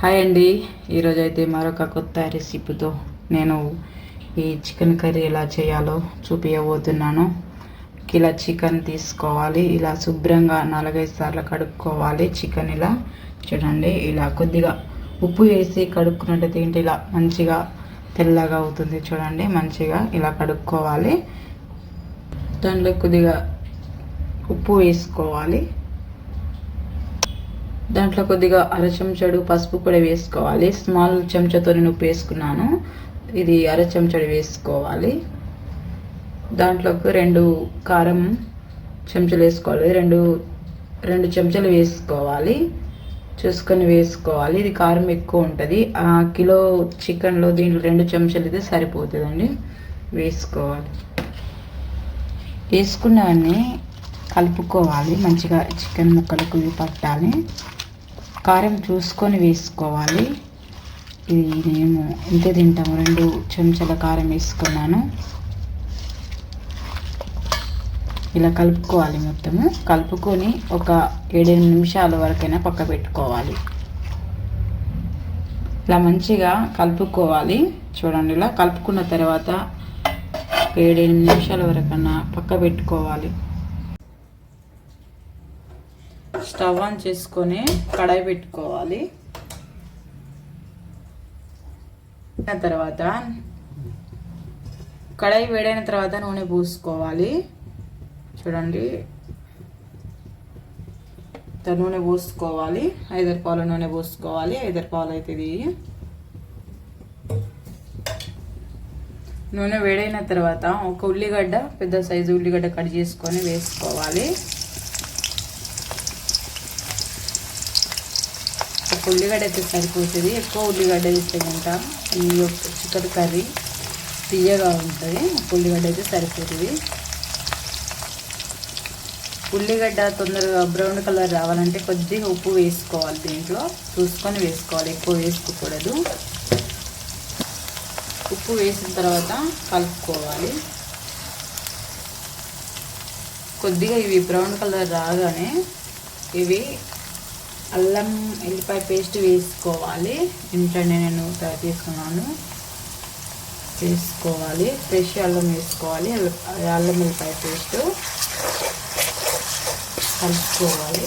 Hi అండి. ఈరోజు అయితే మరొక కొత్త రెసిపీతో నేను ఈ చికెన్ కర్రీ ఎలా చేయాలో చూపించబోతున్నాను. కిలో చికెన్ తీసుకోవాలి. ఇలా శుభ్రంగా 4-5 సార్లు కడుక్కోవాలి. చికెన్ ఇలా చూడండి, ఇలా కొద్దిగా ఉప్పు వేసి కడుక్కున్నట్టు తింటే ఇలా మంచిగా తెల్లగా అవుతుంది. చూడండి, మంచిగా ఇలా కడుక్కోవాలి. దాంట్లో కొద్దిగా ఉప్పు వేసుకోవాలి. దాంట్లో కొద్దిగా అర చెంచాడు పసుపు కూడా వేసుకోవాలి. స్మాల్ చెంచాతో నేను ఉప్పు వేసుకున్నాను. ఇది అర చెంచాడు వేసుకోవాలి. దాంట్లోకి 2 కారం చెంచాలు వేసుకోవాలి. రెండు చెంచాలు వేసుకోవాలి. చూసుకొని వేసుకోవాలి. ఇది కారం ఎక్కువ ఉంటుంది. కిలో చికెన్లో దీంట్లో 2 చెంచాలు అయితే సరిపోతుందండి. వేసుకోవాలి. వేసుకున్నవన్నీ కలుపుకోవాలి. మంచిగా చికెన్ ముక్కలకు పట్టాలి. కారం చూసుకొని వేసుకోవాలి. ఇది మేము ఎంత తింటాము, 2 చెంచాల కారం వేసుకున్నాను. ఇలా కలుపుకోవాలి. మొత్తము కలుపుకొని ఒక 7-8 నిమిషాల వరకైనా పక్క పెట్టుకోవాలి. ఇలా మంచిగా కలుపుకోవాలి. చూడండి, ఇలా కలుపుకున్న తర్వాత 7-8 నిమిషాల వరకన్నా పక్క పెట్టుకోవాలి. స్టవ్ ఆన్ చేసుకొని కడాయి పెట్టుకోవాలి. తర్వాత కడాయి వేడైన తర్వాత నూనె పోసుకోవాలి. చూడండి, నూనె పోసుకోవాలి. 5 పావుల నూనె పోసుకోవాలి. 5 పావులు అవుతుంది. నూనె వేడైన తర్వాత ఒక ఉల్లిగడ్డ, పెద్ద సైజు ఉల్లిగడ్డ కట్ చేసుకొని వేసుకోవాలి. ఒక ఉల్లిగడ్డ అయితే సరిపోతుంది. ఎక్కువ ఉల్లిగడ్డ వేస్తే కనుక ఈ చికెన్ కర్రీ తీయగా ఉంటుంది. ఒక ఉల్లిగడ్డ అయితే సరిపోతుంది. ఉల్లిగడ్డ తొందరగా బ్రౌన్ కలర్ రావాలంటే కొద్దిగా ఉప్పు వేసుకోవాలి. దీంట్లో చూసుకొని వేసుకోవాలి, ఎక్కువ వేసుకోకూడదు. ఉప్పు వేసిన తర్వాత కలుపుకోవాలి. కొద్దిగా ఇవి బ్రౌన్ కలర్ రాగానే ఇవి అల్లం ఎల్లిపాయ పేస్ట్ వేసుకోవాలి. ఇంట్లోనే నేను తయారు చేసుకున్నాను. వేసుకోవాలి. ఫ్రెష్ అల్లం వేసుకోవాలి. అల్లం ఎల్లిపాయ పేస్ట్ కలుపుకోవాలి.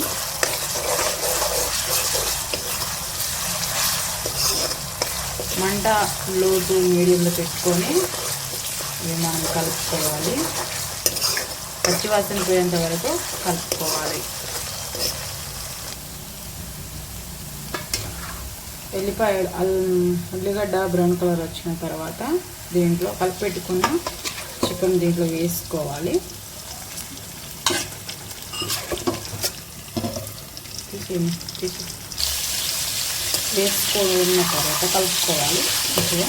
మంట లో టు మీడియంలో పెట్టుకొని ఇవి మనం కలుపుకోవాలి. పచ్చివాసన పోయేంత వరకు కలుపుకోవాలి. ఉల్లిగడ్డ బ్రౌన్ కలర్ వచ్చిన తర్వాత దీంట్లో కలిపెట్టుకున్న చికెన్ దీంట్లో వేసుకోవాలి. వేసుకున్న తర్వాత కలుపుకోవాలి మంచిగా.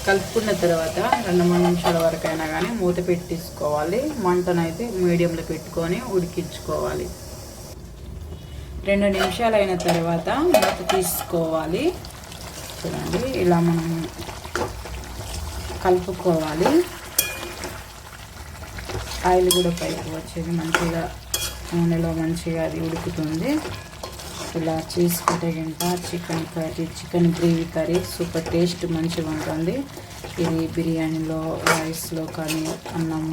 కలుపుకున్న తర్వాత 2-3 నిమిషాల వరకు అయినా కానీ మూత పెట్టేసుకోవాలి. మంటనైతే మీడియంలో పెట్టుకొని ఉడికించుకోవాలి. 2 నిమిషాలు అయిన తర్వాత మూత తీసుకోవాలి. చూడండి, ఇలా మనం కలుపుకోవాలి. ఆయిల్ కూడా పైకి వచ్చేది మంచిగా నూనెలో మంచిగా అది ఉడుకుతుంది. ఇలా చేసుకుంటే కనుక chicken gravy curry super taste మంచిగా ఉంటుంది. ఇది బిర్యానీలో, రైస్లో కానీ, అన్నం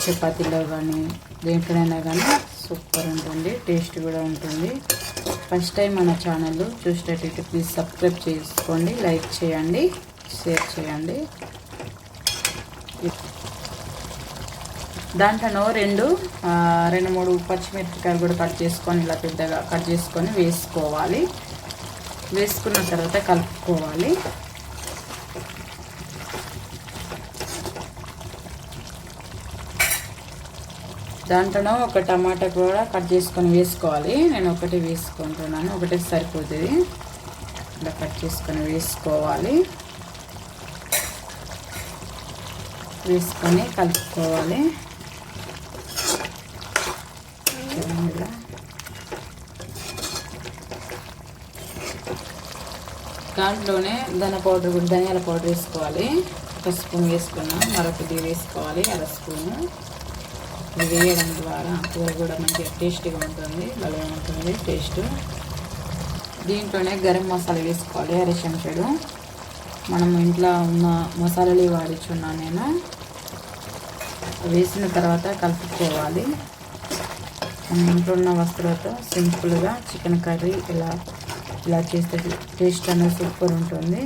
చపాతీలో కానీ దేంట్లోనైనా కానీ సూపర్ ఉంటుంది. టేస్ట్ కూడా ఉంటుంది. ఫస్ట్ టైం మన ఛానల్ చూసేటట్టు ప్లీజ్ సబ్స్క్రైబ్ చేసుకోండి, లైక్ చేయండి, షేర్ చేయండి. దాంట్లో 2-3 పచ్చిమిరపకాయలు కూడా కట్ చేసుకొని ఇలా పెద్దగా కట్ చేసుకొని వేసుకోవాలి. వేసుకున్న తర్వాత కలుపుకోవాలి. దాంట్లో ఒక టమాటా కూడా కట్ చేసుకొని వేసుకోవాలి. నేను ఒకటి వేసుకుంటున్నాను, ఒకటే సరిపోతుంది. ఇలా కట్ చేసుకొని వేసుకోవాలి. వేసుకొని కలుపుకోవాలి. ఇలా దాంట్లోనే ధనియాల పౌడర్ వేసుకోవాలి. ఒక స్పూన్ వేసుకున్నాం, మరొకటి వేసుకోవాలి, అర స్పూను. ఇది వేయడం ద్వారా కూర కూడా మంచిగా టేస్టీగా ఉంటుంది, బలంగా ఉంటుంది టేస్ట్. దీంట్లోనే గరం మసాలా వేసుకోవాలి, అర చెంచాడు. మనం ఇంట్లో ఉన్న మసాలాలు వాడించున్నాను నేను. వేసిన తర్వాత కలుపుకోవాలి. మన ఇంట్లో ఉన్న వస్తువులతో సింపుల్గా చికెన్ కర్రీ ఇలా చేస్తే టేస్ట్ అనేది సూపర్ ఉంటుంది.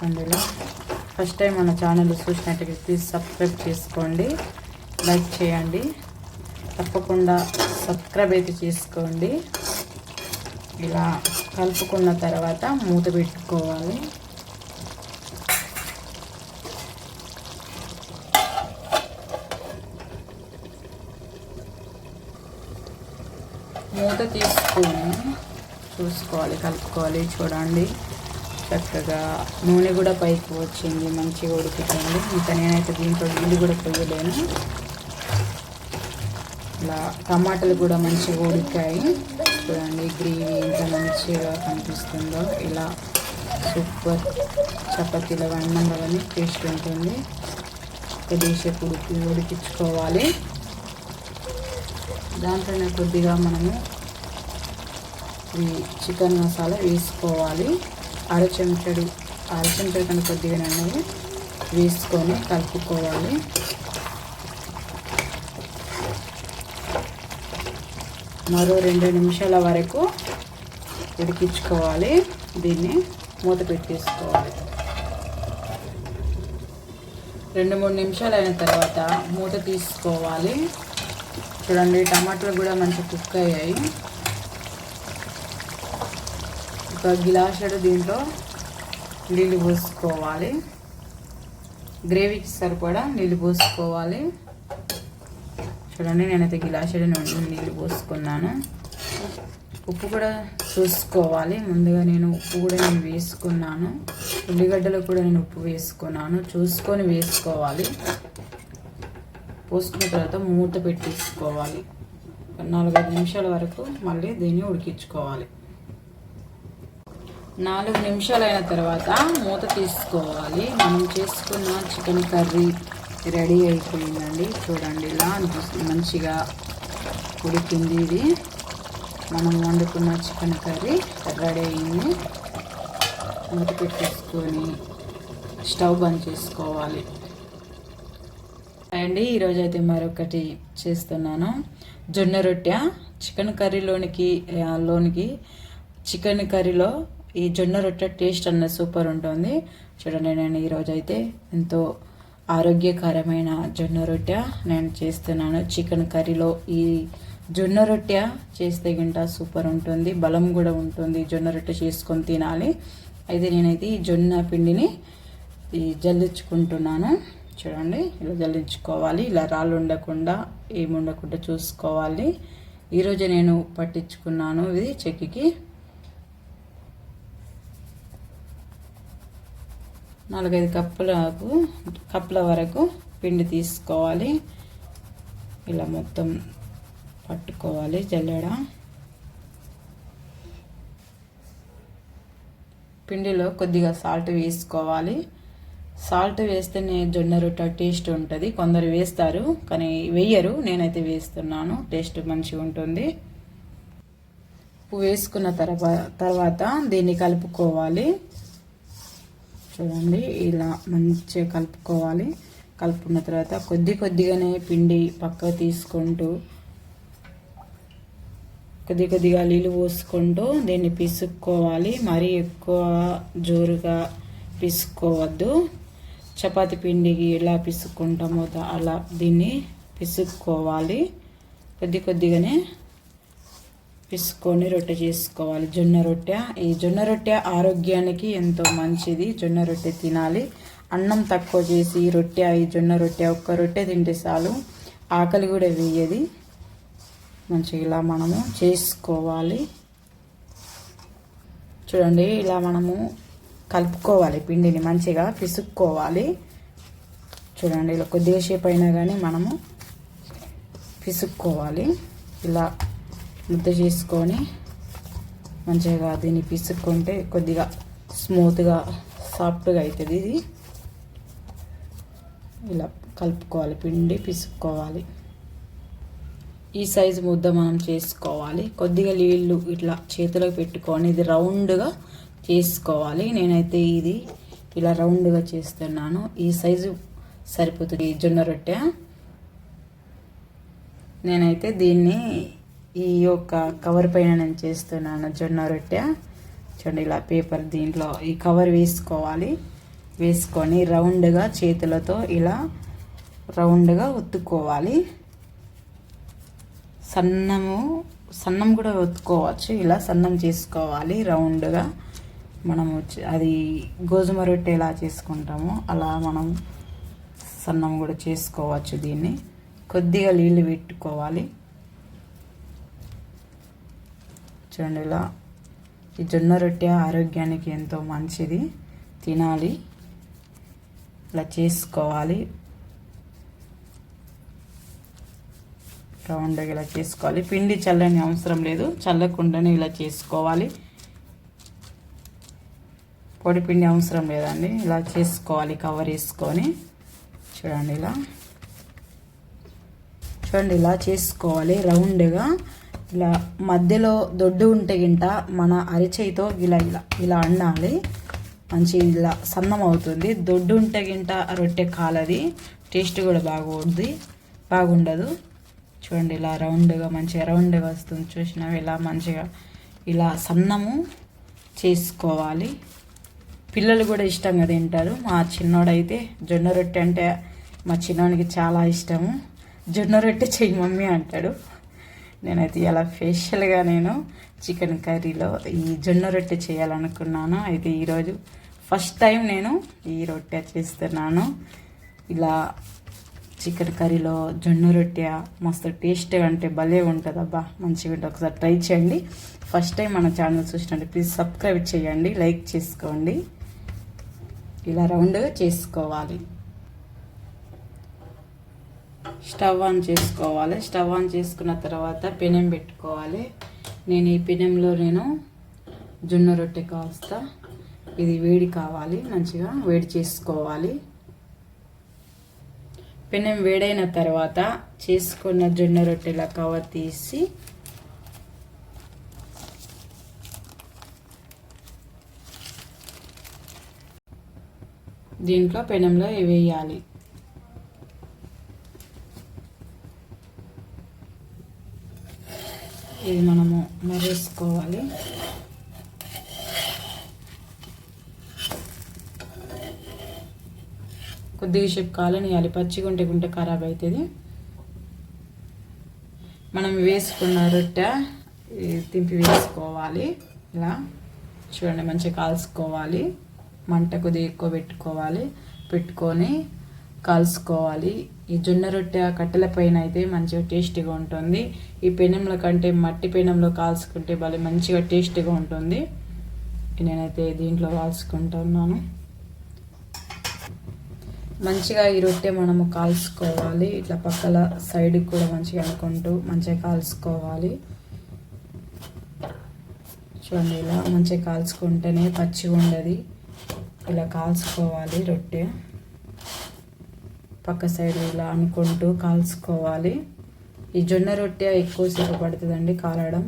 అందులో ఫస్ట్ టైం మన ఛానల్ చూసినట్టుగా ప్లీజ్ సబ్స్క్రైబ్ చేసుకోండి, లైక్ చేయండి, తప్పకుండా సబ్స్క్రైబ్ అయితే చేసుకోండి. ఇలా కలుపుకున్న తర్వాత మూత పెట్టుకోవాలి. మూత తీసుకొని చూసుకోవాలి, కలుపుకోవాలి. చూడండి చక్కగా నూనె కూడా పైకి వచ్చింది, మంచిగా ఉడుకుతుంది. ఇంకా నేనైతే దీంట్లో నీళ్ళు కూడా పోయలేను. ఇలా టమాటాలు కూడా మంచిగా ఉడికాయి. చూడండి గ్రేవీ ఎంత మంచిగా కనిపిస్తుందో. ఇలా సూపర్ చపాతీలో అన్నం వల్ల టేస్ట్ ఉంటుంది. కొద్దిసేపు ఉడికించుకోవాలి. దాంట్లోనే కొద్దిగా మనము ఈ చికెన్ మసాలా వేసుకోవాలి. అర చెంచాడు కన్నా కొద్దిగా నూనె వేసుకొని కలుపుకోవాలి. మరో 2 నిమిషాల వరకు ఉడికించుకోవాలి. దీన్ని మూత పెట్టేసుకోవాలి. 2-3 నిమిషాలు అయిన తర్వాత మూత తీసుకోవాలి. చూడండి టమాటాలు కూడా మంచి కుక్ అయ్యాయి. ఒక గిలాసెడు దీంట్లో నీళ్ళు పోసుకోవాలి. గ్రేవీకి సరిపడా నీళ్ళు పోసుకోవాలి. చూడండి నేనైతే గిలాసెడు నీళ్ళు పోసుకున్నాను. ఉప్పు కూడా చూసుకోవాలి. ముందుగా నేను ఉప్పు కూడా వేసుకున్నాను. ఉల్లిగడ్డలు కూడా నేను ఉప్పు వేసుకున్నాను, చూసుకొని వేసుకోవాలి. పోసుకున్న తర్వాత మూత పెట్టేసుకోవాలి. 4-5 నిమిషాల వరకు మళ్ళీ దీన్ని ఉడికించుకోవాలి. 4 నిమిషాలు అయిన తర్వాత మూత తీసుకోవాలి. మనం చేసుకున్న చికెన్ కర్రీ రెడీ అయిపోయిందండి. చూడండి ఇలా మంచిగా ఉడికింది. ఇది మనం వండుకున్న చికెన్ కర్రీ రెడీ అయింది. మూత పెట్టేసుకొని స్టవ్ బంద్ చేసుకోవాలి. అండి ఈరోజు అయితే మరొకటి చేస్తున్నాను. జొన్న రొట్టె చికెన్ కర్రీలోనికి చికెన్ కర్రీలో ఈ జొన్న రొట్టె టేస్ట్ అన్నది సూపర్ ఉంటుంది. చూడండి నేను ఈరోజు అయితే ఎంతో ఆరోగ్యకరమైన జొన్న రొట్టె నేను చేస్తున్నాను. చికెన్ కర్రీలో ఈ జొన్న రొట్టె చేస్తే గింట సూపర్ ఉంటుంది, బలం కూడా ఉంటుంది. జొన్న రొట్టె చేసుకొని తినాలి. అయితే నేనైతే ఈ జొన్న పిండిని జల్లించుకుంటున్నాను. చూడండి ఇలా జల్లించుకోవాలి. ఇలా రాళ్ళు ఉండకుండా ఏముండకుండా చూసుకోవాలి. ఈరోజు నేను పట్టించుకున్నాను ఇది చెక్కికి. 4-5 కప్పుల వరకు పిండి తీసుకోవాలి. ఇలా మొత్తం పట్టుకోవాలి జల్లెడ. పిండిలో కొద్దిగా సాల్ట్ వేసుకోవాలి. సాల్ట్ వేస్తేనే జొన్న రొట్టె టేస్ట్ ఉంటుంది. కొందరు వేస్తారు కానీ వేయరు, నేనైతే వేస్తున్నాను. టేస్ట్ మంచిగా ఉంటుంది. ఉప్పు వేసుకున్న తర్వాత దీన్ని కలుపుకోవాలి. చూడండి ఇలా మంచిగా కలుపుకోవాలి. కలుపుకున్న తర్వాత కొద్దిగానే పిండి పక్కకు తీసుకుంటూ కొద్దిగా నీళ్ళు పోసుకుంటూ దీన్ని పిసుక్కోవాలి. మరీ ఎక్కువ జోరుగా పిసుకోవద్దు. చపాతి పిండికి ఎలా పిసుక్కుంటామో అలా దీన్ని పిసుక్కోవాలి. కొద్దిగానే పిసుకొని రొట్టె చేసుకోవాలి. జొన్న రొట్టె ఈ జొన్న రొట్టె ఆరోగ్యానికి ఎంతో మంచిది. జొన్న రొట్టె తినాలి. అన్నం తక్కువ చేసి ఈ జొన్న రొట్టె ఒక్క రొట్టె తింటే చాలు, ఆకలి కూడా వేయది. మంచిగా ఇలా మనము చేసుకోవాలి. చూడండి ఇలా మనము కలుపుకోవాలి. పిండిని మంచిగా పిసుక్కోవాలి. చూడండి ఇలా కొద్దిగా సేపు అయినా కానీ మనము పిసుక్కోవాలి. ఇలా ముద్ద చేసుకొని మంచిగా దీన్ని పిసుక్కుంటే కొద్దిగా స్మూత్గా సాఫ్ట్గా అవుతుంది. ఇది ఇలా కలుపుకోవాలి, పిండి పిసుక్కోవాలి. ఈ సైజు ముద్ద మనం చేసుకోవాలి. కొద్దిగా నీళ్ళు ఇట్లా చేతిలో పెట్టుకొని ఇది రౌండ్గా చేసుకోవాలి. నేనైతే ఇది ఇలా రౌండ్గా చేస్తున్నాను. ఈ సైజు సరిపోతుంది జొన్న రొట్టె. నేనైతే దీన్ని ఈ యొక్క కవర్ పైన నేను చేస్తున్నాను జొన్న రొట్టె. చూడండి, ఇలా పేపర్ దీంట్లో ఈ కవర్ వేసుకోవాలి. వేసుకొని రౌండ్గా చేతులతో ఇలా రౌండ్గా ఒత్తుకోవాలి. సన్నం కూడా ఒత్తుకోవచ్చు. ఇలా సన్నం చేసుకోవాలి రౌండ్గా. మనము అది గోధుమ రొట్టె ఎలా చేసుకుంటామో అలా మనం సన్నం కూడా చేసుకోవచ్చు. దీన్ని కొద్దిగా నీళ్ళు పెట్టుకోవాలి. చూడండి, ఇలా ఈ జొన్న రొట్టె ఆరోగ్యానికి ఎంతో మంచిది, తినాలి. ఇలా చేసుకోవాలి. రౌండ్గా ఇలా చేసుకోవాలి. పిండి చల్లని అవసరం లేదు, చల్లకుండానే ఇలా చేసుకోవాలి. పొడి పిండి అవసరం లేదండి. ఇలా చేసుకోవాలి కవర్ వేసుకొని. చూడండి, ఇలా చేసుకోవాలి రౌండ్గా. ఇలా మధ్యలో దొడ్డు ఉంటే గింట మన అరిచేయితో ఇలా ఇలా ఇలా అన్నాలి. మంచి ఇలా సన్నం అవుతుంది. దొడ్డు ఉంటే గింట రొట్టె కాలది, టేస్ట్ కూడా బాగుండదు. చూడండి, ఇలా రౌండ్గా మంచిగా రౌండ్గా వస్తుంది. చూసినావు, ఇలా మంచిగా ఇలా సన్నము చేసుకోవాలి. పిల్లలు కూడా ఇష్టంగా తింటారు. మా చిన్నోడైతే జొన్న రొట్టె అంటే మా చిన్నోడికి చాలా ఇష్టము. జొన్న రొట్టె చెయ్యి మమ్మీ అంటాడు. నేనైతే ఇలా స్పెషల్గా నేను చికెన్ కర్రీలో ఈ జొన్న రొట్టె చేయాలనుకున్నాను. అయితే ఈరోజు ఫస్ట్ టైం నేను ఈ రొట్టె చేస్తున్నాను. ఇలా చికెన్ కర్రీలో జొన్న రొట్టె మస్తు టేస్ట్గా అంటే భలే ఉంటుంది. అబ్బా, మంచిగా ఉంటుంది. ఒకసారి ట్రై చేయండి. ఫస్ట్ టైం మన ఛానల్ చూసినట్టు ప్లీజ్ సబ్స్క్రైబ్ చేయండి, లైక్ చేసుకోండి. ఇలా రౌండ్గా చేసుకోవాలి. స్టవ్ ఆన్ చేసుకోవాలి. స్టవ్ ఆన్ చేసుకున్న తర్వాత పెనం పెట్టుకోవాలి. నేను ఈ పెనంలో జొన్న రొట్టె కాస్తా ఇది వేడి కావాలి, మంచిగా వేడి చేసుకోవాలి. పెనం వేడైన తర్వాత చేసుకున్న జొన్న రొట్టెల కవర్ తీసి దీంట్లో పెనంలో వేయాలి. ఇది మనము మరేసుకోవాలి. కొద్దిగా సేపు కాలనియాలి, పచ్చిగా ఉంటే ఖరాబ్ అవుతుంది. మనం వేసుకున్న రొట్టె తింపి వేసుకోవాలి. ఇలా చూడండి, మంచిగా కాల్చుకోవాలి. మంట కొద్దిగా ఎక్కువ పెట్టుకొని కాల్చుకోవాలి. ఈ జొన్న రొట్టె కట్టెల పైన అయితే మంచిగా టేస్టీగా ఉంటుంది. ఈ పెనంలో కంటే మట్టి పెనంలో కాల్చుకుంటే భలే మంచిగా టేస్టీగా ఉంటుంది. నేనైతే దీంట్లో కాల్చుకుంటున్నాను. మంచిగా ఈ రొట్టె మనము కాల్చుకోవాలి. ఇట్లా పక్కల సైడ్కి కూడా మంచిగా అనుకుంటూ మంచిగా కాల్చుకోవాలి. చూడండి, ఇలా మంచిగా కాల్చుకుంటేనే పచ్చిగా ఉండదు. ఇలా కాల్చుకోవాలి రొట్టె. పక్క సైడ్ ఇలా అనుకుంటూ కాల్చుకోవాలి. ఈ జొన్న రొట్టె ఎక్కువసేపు పడుతుందండి కాలడం,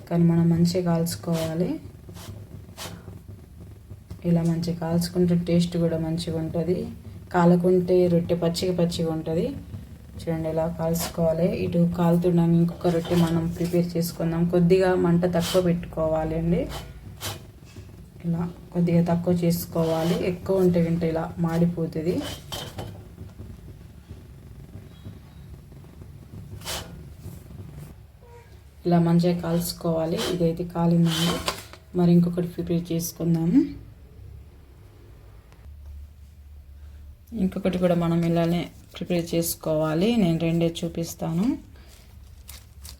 కానీ మనం మంచిగా కాల్చుకోవాలి. ఇలా మంచిగా కాల్చుకుంటే టేస్ట్ కూడా మంచిగా ఉంటుంది. కాలకుంటే రొట్టె పచ్చిగా ఉంటుంది. చూడండి, ఇలా కాల్చుకోవాలి. ఇటు కాలుతున్నాం, ఇంకొక రొట్టె మనం ప్రిపేర్ చేసుకుందాం. కొద్దిగా మంట తక్కువ పెట్టుకోవాలి అండి. ఇలా కొద్దిగా తక్కువ చేసుకోవాలి. ఎక్కువ ఉంటే ఇలా మాడిపోతుంది. ఇలా మంచిగా కాల్చుకోవాలి. ఇదైతే కాలిందండి. మరి ఇంకొకటి ప్రిపేర్ చేసుకుందాము. ఇంకొకటి కూడా మనం ఇలానే ప్రిపేర్ చేసుకోవాలి. నేను రెండే చూపిస్తాను.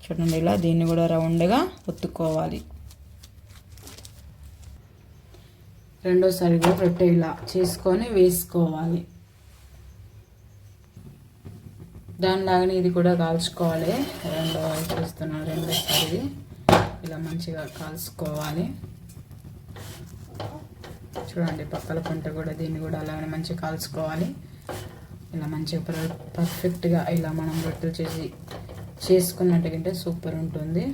చూడండి, ఇలా దీన్ని కూడా రౌండ్గా ఒత్తుకోవాలి. రెండోసారి కూడా రొట్టె ఇలా చేసుకొని వేసుకోవాలి. దానిలాగానే ఇది కూడా కాల్చుకోవాలి. రెండోసారి ఇలా మంచిగా కాల్చుకోవాలి. చూడండి పక్కల పంట కూడా దీన్ని కూడా అలానే మంచిగా కాల్చుకోవాలి. ఇలా మంచిగా పర్ఫెక్ట్గా ఇలా మనం రొట్టెలు చేసుకున్నట్టుగా సూపర్ ఉంటుంది.